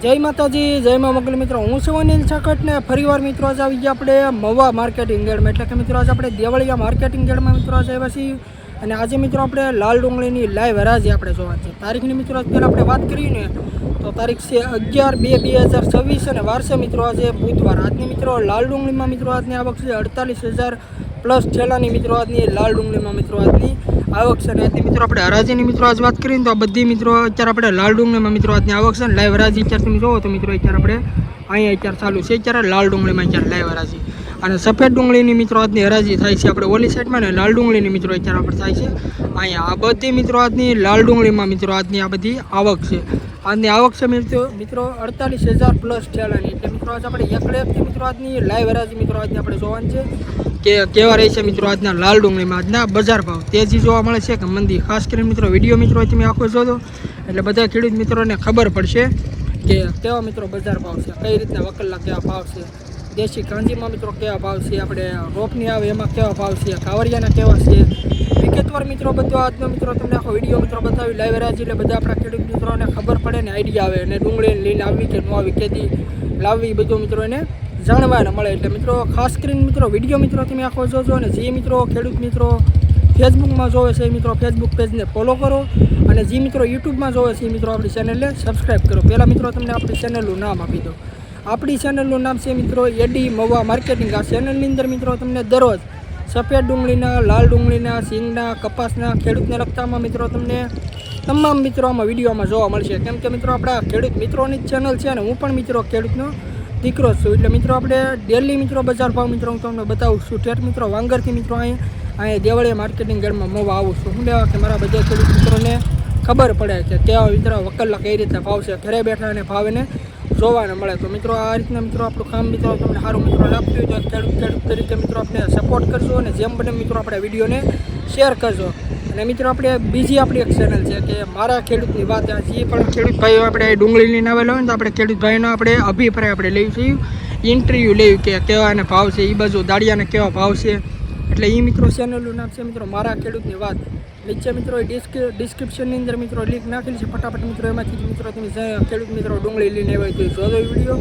જય માતાજી, જય મા મોગલ મિત્રો. હું છું અનિલ છાકટ ને ફરીવાર મિત્રો આજે આવી ગયા આપણે મવા માર્કેટિંગ યાર્ડમાં. એટલે કે મિત્રો આજે આપણે દેવળિયા માર્કેટિંગ યાર્ડમાં મિત્રો આજે આવ્યા છીએ. અને આજે મિત્રો આપણે લાલ ડુંગળીની લાઈવ હરાજી આપણે જોવાની છે. તારીખની મિત્રો અત્યારે આપણે વાત કરીએ ને તો તારીખ છે 11/2/2026 અને વાર છે મિત્રો આજે બુધવાર. આજની મિત્રો લાલ ડુંગળીમાં મિત્રો આજની આવક છે 48,000 પ્લસ ઠેલાની મિત્રો આજની લાલ ડુંગળીમાં મિત્રો આજની આવક છે. અને આજની મિત્રો આપણે હરાજીની મિત્રો આજ વાત કરીએ તો આ બધી મિત્રો અત્યારે આપણે લાલ ડુંગળીમાં મિત્રો આજની આવક છે. લાઈવ હરાજી અત્યારે તમે જોવો તો મિત્રો અત્યારે આપણે અહીંયા અત્યારે ચાલુ છે. અત્યારે લાલ ડુંગળીમાં અત્યારે લાઈવ હરાજી અને સફેદ ડુંગળીની મિત્રો આજની હરાજી થાય છે આપણે ઓલી સાઈડમાં ને લાલ ડુંગળીની મિત્રો અત્યારે આપણે થાય છે અહીંયા. આ બધી મિત્રો આજની લાલ ડુંગળીમાં મિત્રો આજની આ બધી આવક છે. આજની આવક છે મિત્રો 48,000 પ્લસ ઠેલાની. એટલે મિત્રો આજે આપણે એકડેથી મિત્રો આજની લાઈવ હરાજી મિત્રો આજની આપણે જોવાની છે કે કેવા રહે છે મિત્રો આજના લાલ ડુંગળીમાં આજના બજાર ભાવ તેજી જોવા મળે છે કે મંદી. ખાસ કરીને મિત્રો વિડીયો મિત્રો તમે આખો જોજો એટલે બધા ખેડૂત મિત્રોને ખબર પડશે કે કેવા મિત્રો બજાર ભાવ છે, કઈ રીતના વકલના કેવા ભાવ છે, દેશી કાંજીમાં મિત્રો કેવા ભાવ છે, આપણે રોપની આવે એમાં કેવા ભાવ છે, કાવરિયાના કેવા છે, વિગતવાર મિત્રો બધો આજનો મિત્રો તમને આખો વિડીયો મિત્રો બતાવી લાઈવ હરાજી એટલે બધા આપણા ખેડૂત મિત્રોને ખબર પડે ને આઈડિયા આવે અને ડુંગળી લઈને આવી કે ન આવી કેદી લાવવી બધું મિત્રો એને જાણવાને મળે. એટલે મિત્રો ખાસ કરીને મિત્રો વિડીયો મિત્રો તમે આખો જોજો અને જે મિત્રો ખેડૂત મિત્રો ફેસબુકમાં જોવે છે એ મિત્રો ફેસબુક પેજને ફોલો કરો અને જે મિત્રો યુટ્યુબમાં જોવે છે એ મિત્રો આપણી ચેનલને સબસ્ક્રાઈબ કરો. પહેલાં મિત્રો તમને આપણી ચેનલનું નામ આપી દો. આપણી ચેનલનું નામ છે મિત્રો એડી મવા માર્કેટિંગ. આ ચેનલની અંદર મિત્રો તમને દરરોજ સફેદ ડુંગળીના, લાલ ડુંગળીના, સિંગના, કપાસના, ખેડૂતને લગતામાં મિત્રો તમને તમામ મિત્રો આમાં વિડીયોમાં જોવા મળશે. કેમ કે મિત્રો આપણા ખેડૂત મિત્રોની જ ચેનલ છે અને હું પણ મિત્રો ખેડૂતનો દીકરો છું. એટલે મિત્રો આપણે ડેલી મિત્રો બજાર ભાવ મિત્રો હું તમને બતાવું છું. ઠેઠ મિત્રો વાંગરથી મિત્રો અહીંયા દેવળિયા માર્કેટિંગ યાર્ડમાં મવા આવું છું. હું લેવા કે મારા બધા ખેડૂત મિત્રોને ખબર પડે કે કેવા મિત્રો વકલના કઈ રીતના ભાવ છે, ઘરે બેઠા અને ભાવ એને જોવાને મળે. તો મિત્રો આ રીતના મિત્રો આપણું કામ મિત્રો તમને સારું મિત્રો લાગતું હોય તો ખેડૂત તરીકે મિત્રો આપણે સપોર્ટ કરજો અને જેમ બને મિત્રો આપણે વિડીયોને શેર કરજો. અને મિત્રો આપણે બીજી આપણી એક ચેનલ છે કે મારા ખેડૂતની વાત. જે પણ ખેડૂત ભાઈઓ આપણે ડુંગળી લઈને આવેલા હોય ને તો આપણે ખેડૂત ભાઈનો આપણે અભિપ્રાય આપણે લઈએ છીએ, ઇન્ટરવ્યૂ લેવું કે કેવા એને ભાવ છે, એ બાજુ દાળિયાને કેવા ભાવ છે. એટલે એ મિત્રો ચેનલનું નામ છે મિત્રો મારા ખેડૂતની વાત. નીચે મિત્રો ડિસ્ક્રિપ્શનની અંદર મિત્રો લિંક નાખેલી છે. ફટાફટ મિત્રો એમાંથી મિત્રો તમે ખેડૂત મિત્રો ડુંગળી લઈને આવ્યા તો જોજો વિડીયો.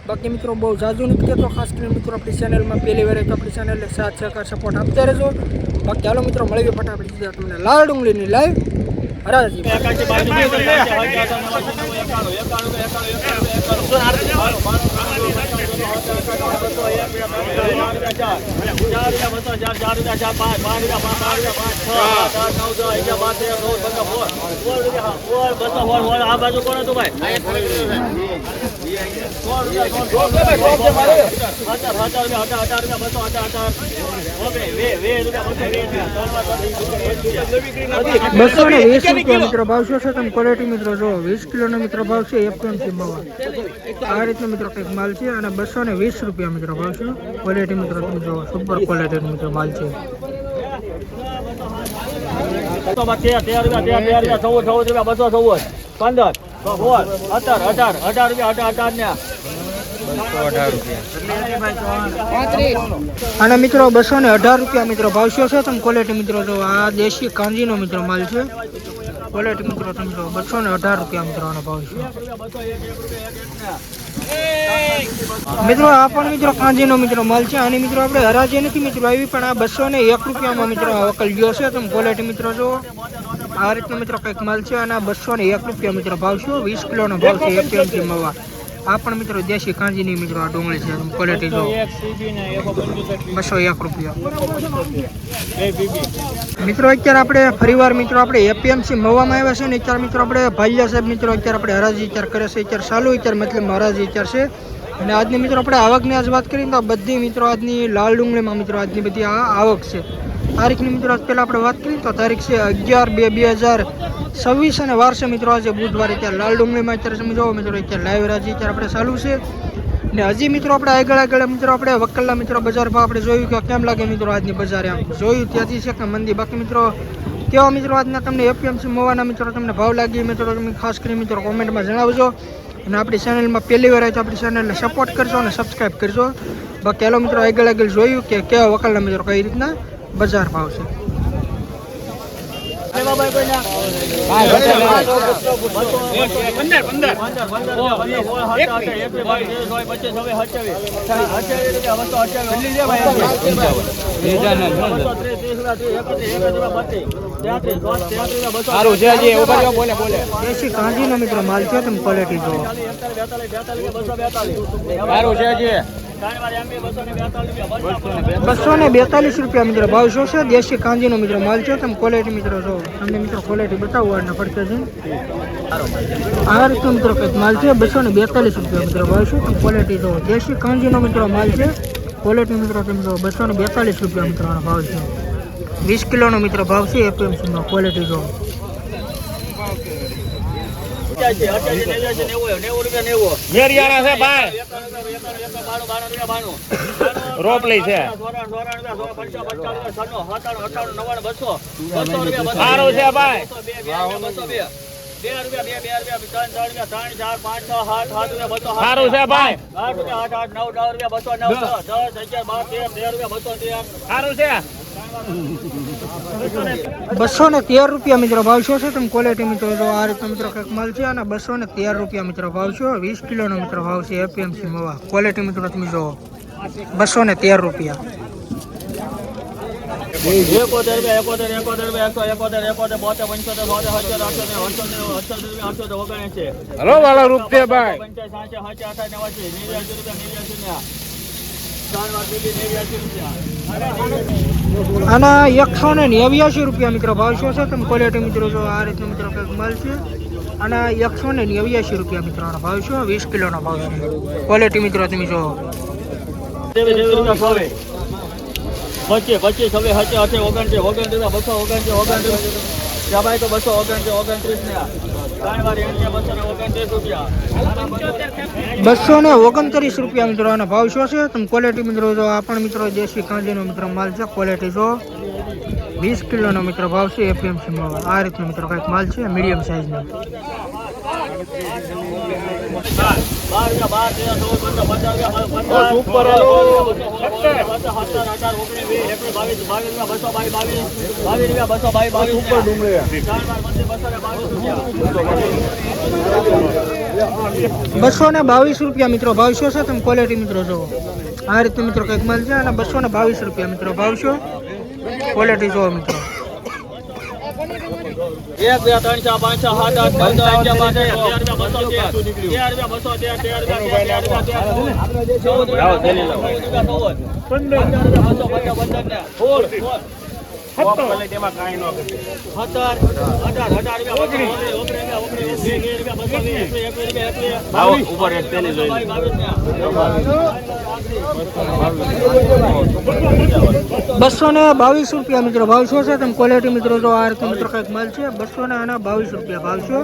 બાકી મિત્રો બહુ જાજુ નથી કહેતો. ખાસ કરીને મિત્રો આપણી ચેનલમાં પહેલી વાર તો આપણી ચેનલને સાથ સહકાર સપોર્ટ આપતા રહેજો. બાકી હાલો મિત્રો મળી ગયો ફટાફટ સીધા તમને લાલ ડુંગળીની લાઈવ હરાજી. આ બાજુ કોણ હતું ભાઈ? ₹220 મિત્રો ભાવ છે. તમે ક્વોલિટી મિત્રો જો 20 કિલોનો મિત્રો ભાવ છે એફએમસી મવા. આ રીતનો મિત્રો કંઈક માલ છે અને ₹220 મિત્રો ભાવ છે. ક્વોલિટી મિત્રો તમે જો સુપર ક્વોલિટીનો મિત્રો માલ છે. અને મિત્રો ₹218 મિત્રો ભાવ છે. તમે ક્વોલિટી મિત્રો જો આ દેશી કાંજીનો મિત્રો માલ છે. ક્વોલિટી મિત્રો તમે જો ₹218 મિત્રો આનો ભાવ છે. મિત્રો આ પણ મિત્રો કાંજીનો મિત્રો માલ છે. આની મિત્રો આપણે હરાજી નથી મિત્રો આવી પણ આ ₹201 મિત્રો વકલ ગયો છે. તમે ક્વોલિટી મિત્રો જો આ રીતનો મિત્રો કંઈક માલ છે અને ₹201 મિત્રો ભાવ છે. 20 કિલોનો ભાવ છે એફએમસી મવા. આ પણ મિત્રો દેશી કાંજીની મિત્રો આ ડુંગળી છે. ક્વોલિટી જો ₹201 મિત્રો. અત્યારે આપણે ફરીવાર મિત્રો આપણે એપીએમસી મવામાં આવ્યા છે ને અત્યારે મિત્રો આપણે ભાલિયા સાહેબ મિત્રો અત્યારે આપણે હરાજી અત્યારે કરે છે. અત્યારે ચાલુ અત્યારે મતલબ હરાજી અત્યારે છે. અને આજની મિત્રો આપણે આવકની આજ વાત કરીએ તો બધી મિત્રો આજની લાલ ડુંગળીમાં મિત્રો આજની બધી આ આવક છે. તારીખની મિત્રો આજ પહેલાં આપણે વાત કરીએ તો તારીખ છે 11/2/2026 અને વાર છે મિત્રો આજે બુધવારે. અત્યારે લાલ ડુંગળીમાં અત્યારે તમે જોવો મિત્રો અત્યારે લાઈવ હરાજી અત્યારે આપણે ચાલુ છે. ને હજી મિત્રો આપણે આગળ મિત્રો આપણે વકલના મિત્રો બજાર ભાવ આપણે જોયું કે કેમ લાગે મિત્રો આજની બજારે આમ જોયું ત્યાંથી છે કે મંદી. બાકી મિત્રો કેવા મિત્રો આજના તમને એપીએમસી મવાના મિત્રો તમને ભાવ લાગી મિત્રો તમે ખાસ કરીને મિત્રો કોમેન્ટમાં જણાવજો. અને આપણી ચેનલમાં પહેલી વાર આવે તો આપણી ચેનલને સપોર્ટ કરજો અને સબસ્ક્રાઈબ કરજો. બાકી હાલો મિત્રો આગળ જોયું કે કેવા વકલના મિત્રો કઈ રીતના બજાર ભાવ છે. લેવા ભાઈ કોઈને? 82 દેશી કાંજીનો મિત્રો માલ છે તમે ક્વોલિટી જો. 242 રૂપિયા મિત્રો ભાવ શું છે? દેશી કાંજીનો મિત્રો માલ છે તમે ક્વોલિટી મિત્રો જો. તમને મિત્રો ક્વોલિટી બતાવું અને પડકે છે આ રીતનો મિત્રો કંઈક માલ છે. 242 રૂપિયા મિત્રો ભાવ શું તમે ક્વોલિટી જો. દેશી કાંજીનો મિત્રો માલ છે ક્વોલિટી મિત્રો તમે જો. 242 રૂપિયા મિત્રો આનો ભાવ છે. 20 કિલોનો મિત્રો ભાવ છે એપીએમસી નો ક્વોલિટી જો. રોપલી છે સારું છે ભાઈ. સારું છે ભાઈ. સારું છે. 213 રૂપિયા મિત્રો ભાવ શું છે તમે ક્વોલિટી મિત્રો જો. આ રીતનો મિત્રો કંઈક માલ છે અને 213 રૂપિયા મિત્રો ભાવ છે. 20 કિલોનો મિત્રો ભાવ છે એપીએમસી મવા ક્વોલિટી મિત્રો તમે જો. 213 રૂપિયા. 71 હલો વાલા રૂપિયા ભાઈ. આના 189 રૂપિયા મિત્રો ભાવ શું છે તમે ક્વોલિટી મિત્રો જો. આ રીતનો મિત્રો કંઈક માલ છે અને 189 રૂપિયા મિત્રો આનો ભાવ છે. 20 કિલોનો ભાવ છે ક્વોલિટી મિત્રો તમે જો. 25 હવે 29 ભાઈ તો 229 ને 229 રૂપિયા મિત્રો આનો ભાવ શું છે તમે ક્વોલિટી મિત્રો જો. આ પણ મિત્રો દેશી કાંજીનો મિત્રો માલ છે ક્વોલિટી જો. 20 કિલોનો મિત્રો ભાવ છે એપીએમસી માં. આ રીતનો મિત્રો કંઈક માલ છે મીડિયમ સાઈઝનો. ₹222 મિત્રો ભાવ શું છે તમે ક્વોલિટી મિત્રો જો. આ રીતે મિત્રો કંઈક માલ છે અને 222 રૂપિયા મિત્રો ભાવ છો ક્વોલિટી જો મિત્રો. 1 2 3 4 5 6 7 8 ₹222 રૂપિયા મિત્રો ભાવ શું છે તમે ક્વોલિટી મિત્રો જો. આ રીતે મિત્રો કંઈક માલ છે. 222 રૂપિયા ભાવ છો.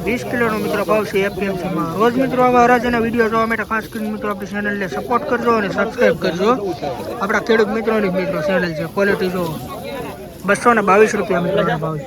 20 કિલોનો મિત્રો ભાવ છે એપીએમસી માં. રોજ મિત્રો આવા હરાજીના વિડીયો જોવા માટે ખાસ કરીને મિત્રો આપણી ચેનલને સપોર્ટ કરજો અને સબસ્ક્રાઈબ કરજો. આપણા ખેડૂત મિત્રોની મિત્રો ચેનલ છે ક્વોલિટી જો. 222 રૂપિયા મિત્રોનો ભાવ છે.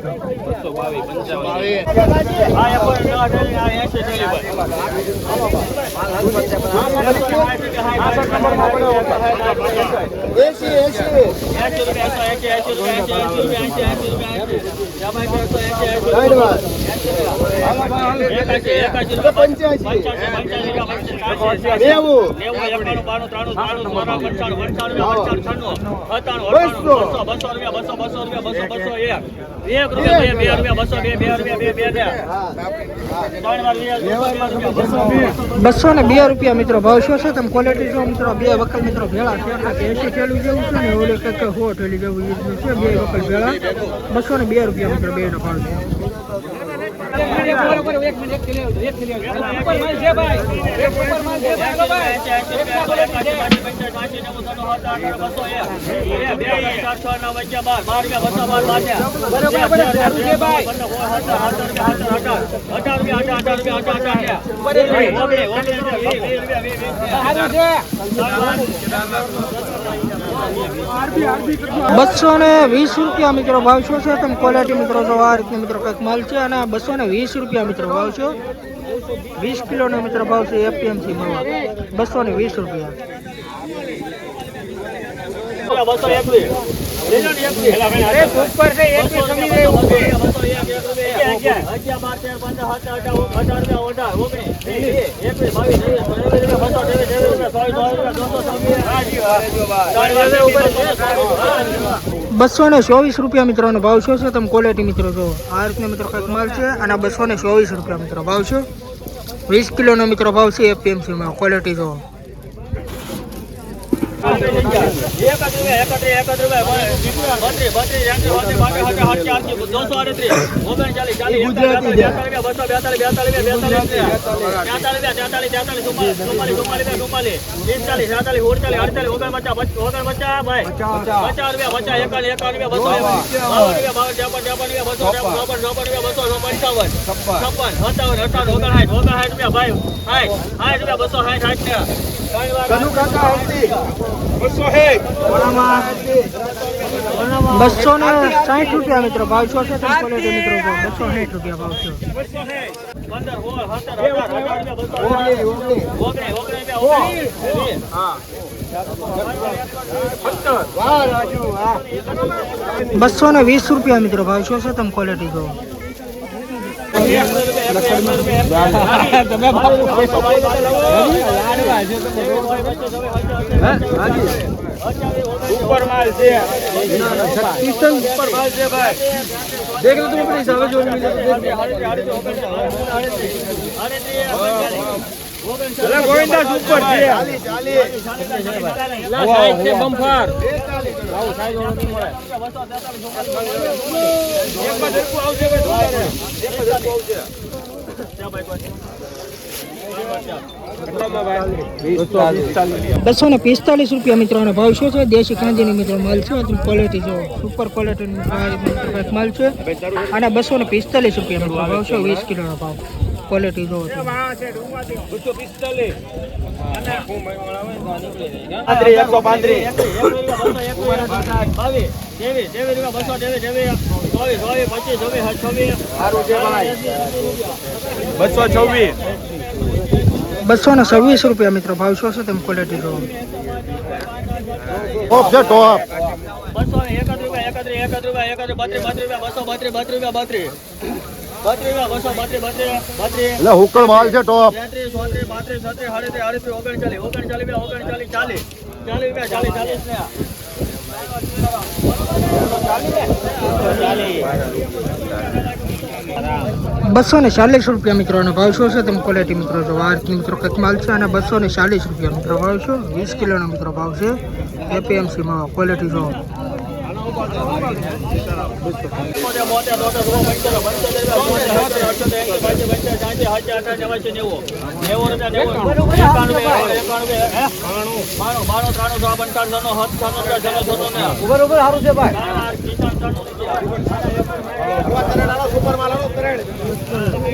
₹202 મિત્રો ભાવ શું છે તમે ક્વોલિટી જો મિત્રો. 2 વકલ મિત્રો ભેળા છે. 80 થેલી જેવું છે ને ઓલે કંઈક 100 થેલી જેવું છે. 2 વકલ ભેળા ₹202 મિત્રો બેનો ભાવ છે. ₹220 મિત્રો ભાવ શું છે તમે ક્વોલિટી મિત્રો જો. આ રીતનો મિત્રો કંઈક માલ છે અને ₹220 મિત્રો ભાવ છો. 20 કિલોનો મિત્રો ભાવ છે એપીએમસી માં. ₹220. 221 અરે ઉપર છે એક બી સમી રે ઉપર. 224 રૂપિયા મિત્રોનો ભાવ શું છે તમે ક્વોલિટી મિત્રો જો આ રીતનો મિત્રો કંઈક માલ છે અને 224 રૂપિયા મિત્રો ભાવ છે 20 કિલોનો મિત્રો ભાવ છે એપીએમસી માં ક્વોલિટી જો બસો ને 60 રૂપિયા મિત્રો ભાવ છો છે તમે ક્વોલિટી મિત્રો જો 260 રૂપિયા ભાવ છે બસો ને 20 રૂપિયા મિત્રો ભાવ છો છે તમે ક્વોલિટી જો ઉપર માલ છે ઉપર માલ છે ભાઈ દેખ લો तुम अपने हिसाब से जो मिले अरे गोविंदा सुपर છે સાઈડ છે બમ્ફર આવો સાઈડ ઓનો નહીં મળે એક બાર દરકુ આવશે ભાઈ એક બાર દરકુ આવશે ક્યાં ભાઈ 245 રૂપિયા મિત્રોનો ભાવ શું છે દેશી કાંજીની મિત્રો માલ છે તમે ક્વોલિટી જો સુપર ક્વોલિટીનો માલ છે અને 245 રૂપિયા મિત્રો ભાવ છે 20 કિલોનો ભાવ ક્વોલિટી જો 226 રૂપિયા મિત્રો ભાવ શું છે તમે ક્વોલિટી જો ટોપ છે ટોપ 32 હુકડ માલ છે ટોપ 240 રૂપિયા મિત્રોનો ભાવ શું છે તમે ક્વોલિટી મિત્રો જો આ રીતની મિત્રો કંઈક માલ છે અને 240 રૂપિયા મિત્રો ભાવ છે 20 કિલોનો મિત્રો ભાવ છે એપીએમસી માં ક્વોલિટી જો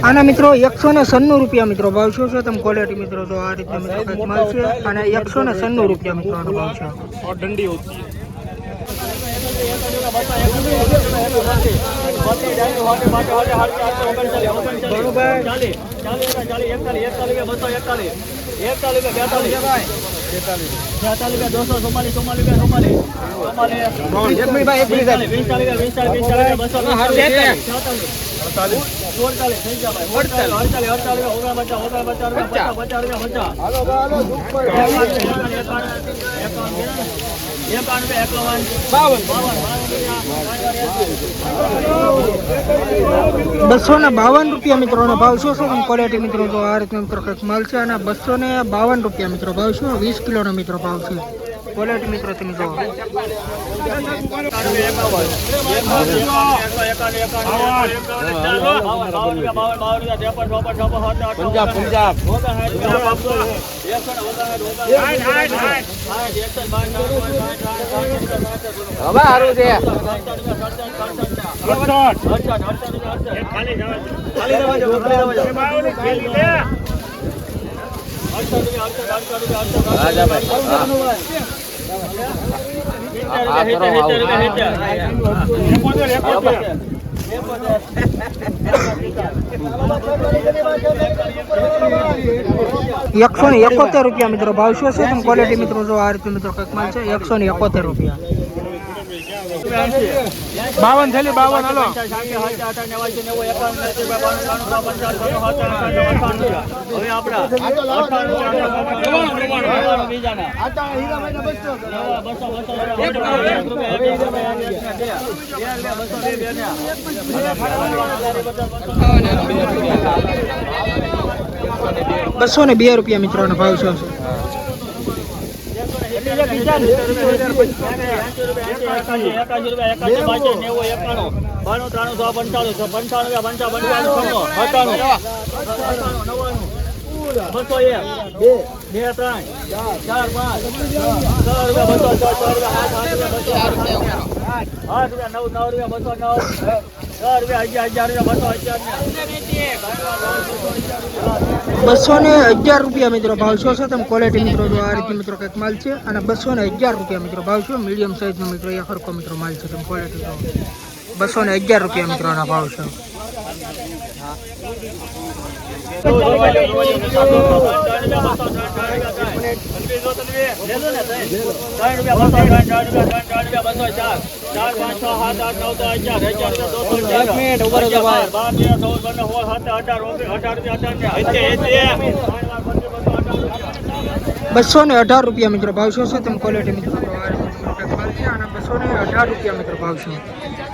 આના મિત્રો 196 રૂપિયા મિત્રો ભાવ શું છે તમે ક્વોલિટી મિત્રો જો આ રીતના મિત્રો કંઈક માલ છે અને 196 રૂપિયા મિત્રોનો ભાવ છે ડંડી હોતી રૂપિયા મિત્રોનો ભાવ શું છે ક્વોલિટી મિત્રો જો આ રીતનો મિત્રો કંઈક માલ છે અને 252 રૂપિયા મિત્રો ભાવ છે 20 કિલોનો મિત્રો ભાવ છે ક્વોલિટી મિત્રો તમે જો પંજાબ હવે સારું છે ₹171 રૂપિયા મિત્રો ભાવ શું છે તમે ક્વોલિટી મિત્રો જો આ રીતે મિત્રો કંઈક માલ છે 171 રૂપિયા 52 થેલી 52 હાલો હવે આપડા બીજાના બસો ને 2 રૂપિયા મિત્રોનો ભાવ છે બસો ને 11 રૂપિયા મિત્રો ભાવ છે તમે ક્વોલિટી મિત્રો જો આ રીતે મિત્રો કંઈક માલ છે અને 211 રૂપિયા મિત્રો ભાવ છે મીડિયમ સાઈઝનો મિત્રો એ હરકો મિત્રો માલ છે તમે ક્વોલિટી જો 211 રૂપિયા મિત્રોના ભાવ છે બસો ને 18 રૂપિયા મિત્રો ભાવ છે તમે ક્વોલિટી મિત્રો આ રીતે મિત્રો કંઈક માલ છે અને 218 રૂપિયા મિત્રો ભાવ છે